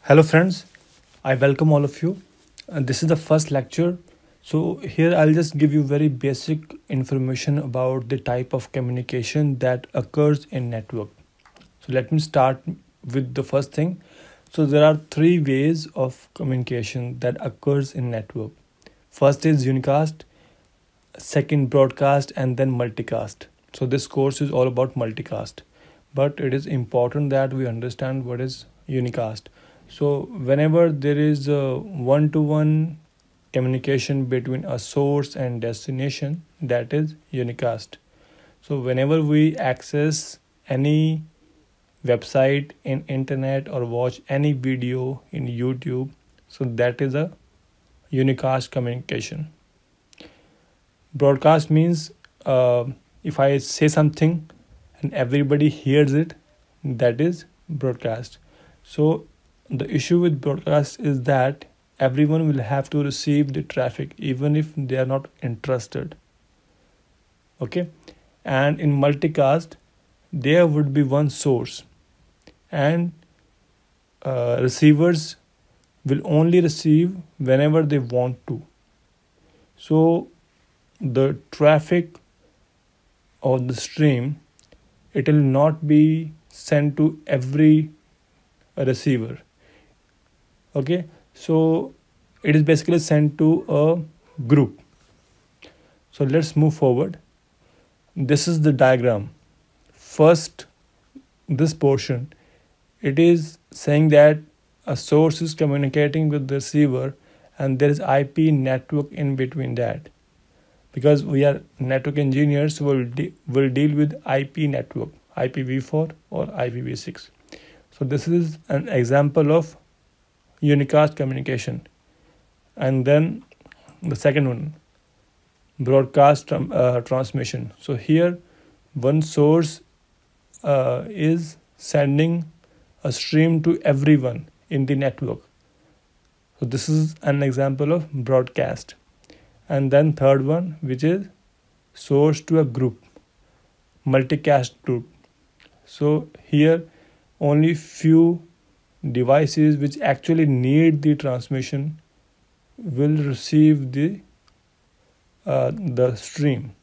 Hello, friends. I welcome all of you. This is the first lecture. So, here I'll just give you very basic information about the type of communication that occurs in network. So, let me start with the first thing. So, there are three ways of communication that occurs in network. First is unicast, second broadcast, and then multicast. So, this course is all about multicast, but it is important that we understand what is unicast. So, whenever there is a one to one communication between a source and destination, that is unicast. So, whenever we access any website in internet or watch any video in YouTube, so that is a unicast communication. Broadcast means if I say something and everybody hears it, that is broadcast. So the issue with broadcast is that everyone will have to receive the traffic even if they are not interested. Okay, and in multicast there would be one source, and receivers will only receive whenever they want to. So the traffic or the stream, it will not be sent to every receiver. Okay, so it is basically sent to a group. So let's move forward. This is the diagram. First, this portion, it is saying that a source is communicating with the receiver and there is IP network in between that. Because we are network engineers, will deal with IP network, IPv4 or IPv6. So this is an example of unicast communication. And then the second one, broadcast transmission. So here one source is sending a stream to everyone in the network. So this is an example of broadcast. And then third one, which is source to a group, multicast group. So here only few devices which actually need the transmission will receive the stream.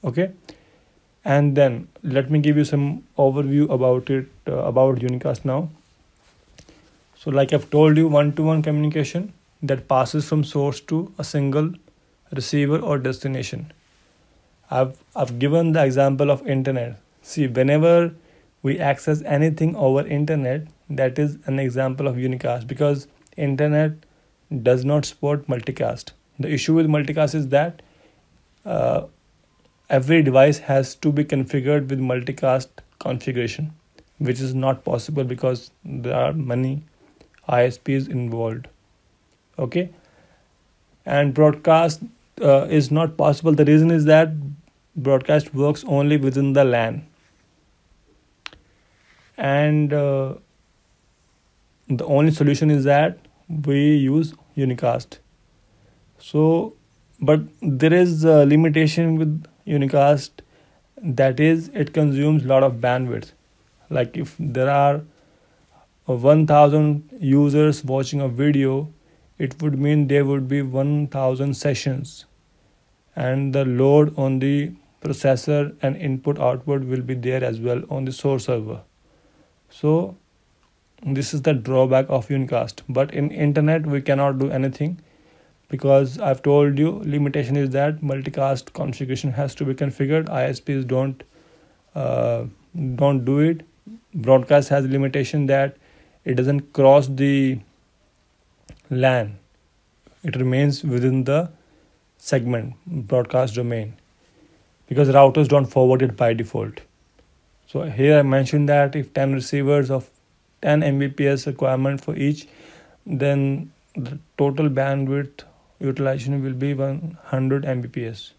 Okay, and then let me give you some overview about it, about unicast now. So like I've told you, one-to-one communication that passes from source to a single receiver or destination. I've given the example of internet. See, whenever we access anything over internet, that is an example of unicast, because internet does not support multicast. The issue with multicast is that every device has to be configured with multicast configuration, which is not possible because there are many ISPs involved. Okay, and broadcast is not possible. The reason is that broadcast works only within the LAN, and the only solution is that we use unicast. So but there is a limitation with unicast, that is it consumes a lot of bandwidth. Like if there are 1000 users watching a video, it would mean there would be 1000 sessions, and the load on the processor and input output will be there as well on the source server. So this is the drawback of unicast. But in internet we cannot do anything, because I've told you limitation is that multicast configuration has to be configured. ISPs don't do it. Broadcast has a limitation that it doesn't cross the LAN. It remains within the segment broadcast domain, because routers don't forward it by default. So here I mentioned that if 10 receivers of 10 Mbps requirement for each, then the total bandwidth utilization will be 100 Mbps.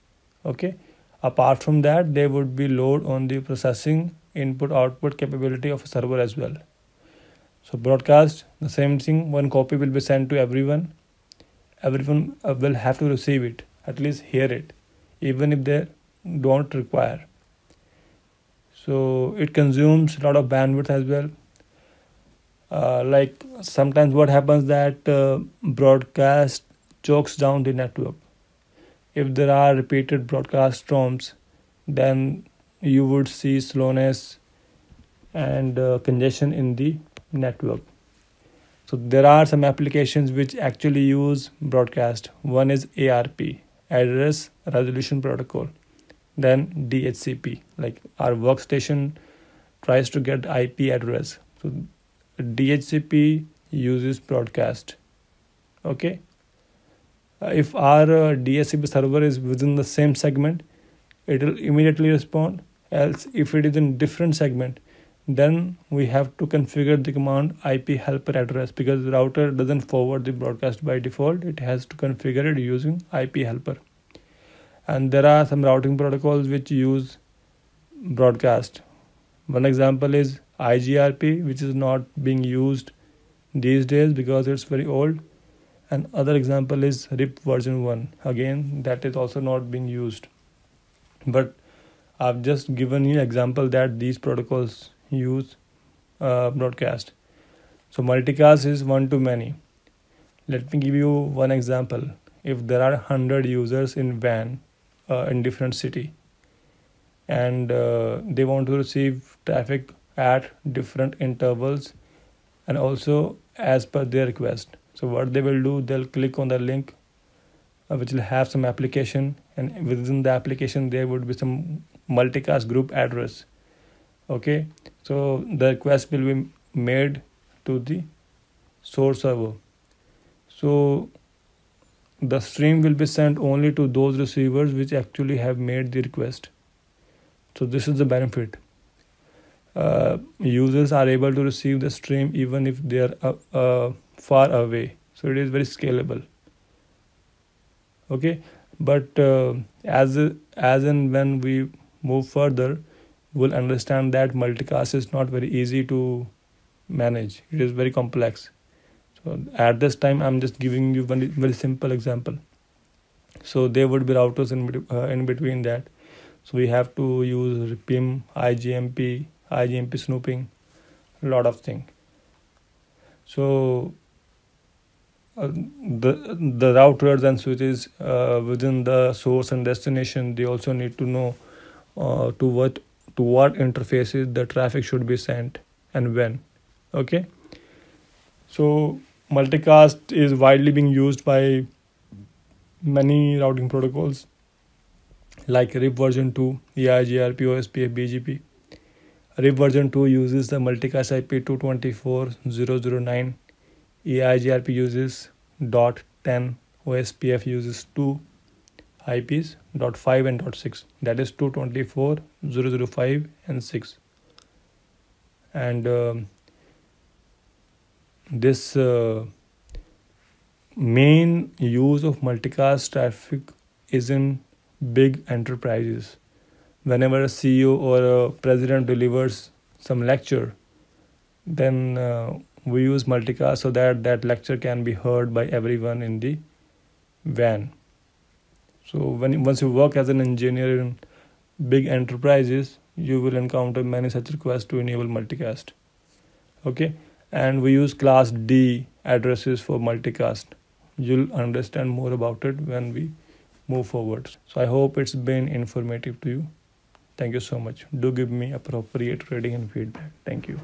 Okay, apart from that there would be load on the processing input output capability of a server as well. So broadcast, the same thing, one copy will be sent to everyone. Everyone will have to receive it, at least hear it, even if they don't require. So it consumes a lot of bandwidth as well. Like sometimes what happens that broadcast chokes down the network. If there are repeated broadcast storms, then you would see slowness and congestion in the network. So there are some applications which actually use broadcast. One is ARP, Address Resolution Protocol. Then DHCP, like our workstation tries to get IP address. So DHCP uses broadcast. Okay. If our DHCP server is within the same segment, it will immediately respond. Else, if it is in different segment, then we have to configure the command IP helper address, because the router doesn't forward the broadcast by default. It has to configure it using IP helper. And there are some routing protocols which use broadcast. One example is IGRP, which is not being used these days because it's very old. And other example is RIP version 1. Again, that is also not being used. But I've just given you example that these protocols use broadcast. So multicast is one to many. Let me give you one example. If there are 100 users in WAN in different city, and they want to receive traffic at different intervals and also as per their request. So what they will do, they'll click on the link which will have some application, and within the application there would be some multicast group address. Okay, so the request will be made to the source server. So the stream will be sent only to those receivers which actually have made the request. So this is the benefit. Users are able to receive the stream even if they are far away. So it is very scalable. Okay, but as and when we move further, we'll understand that multicast is not very easy to manage. It is very complex. So at this time, I'm just giving you one very simple example. So there would be routers in between that. So we have to use PIM, IGMP snooping, a lot of things. So the routers and switches within the source and destination, they also need to know to what interfaces the traffic should be sent and when. Okay, so multicast is widely being used by many routing protocols like RIP version 2, EIGRP, OSPF, BGP. RIP version 2 uses the multicast IP 224.0.0.9. EIGRP uses .10. OSPF uses 2 IPs, .5 and .6. That is 224.0.0.5 and 6. And this main use of multicast traffic is in big enterprises. Whenever a CEO or a president delivers some lecture, then we use multicast so that that lecture can be heard by everyone in the WAN. So once you work as an engineer in big enterprises, you will encounter many such requests to enable multicast. Okay, and we use class D addresses for multicast. You'll understand more about it when we move forward. So I hope it's been informative to you. Thank you so much. Do give me appropriate rating and feedback. Thank you.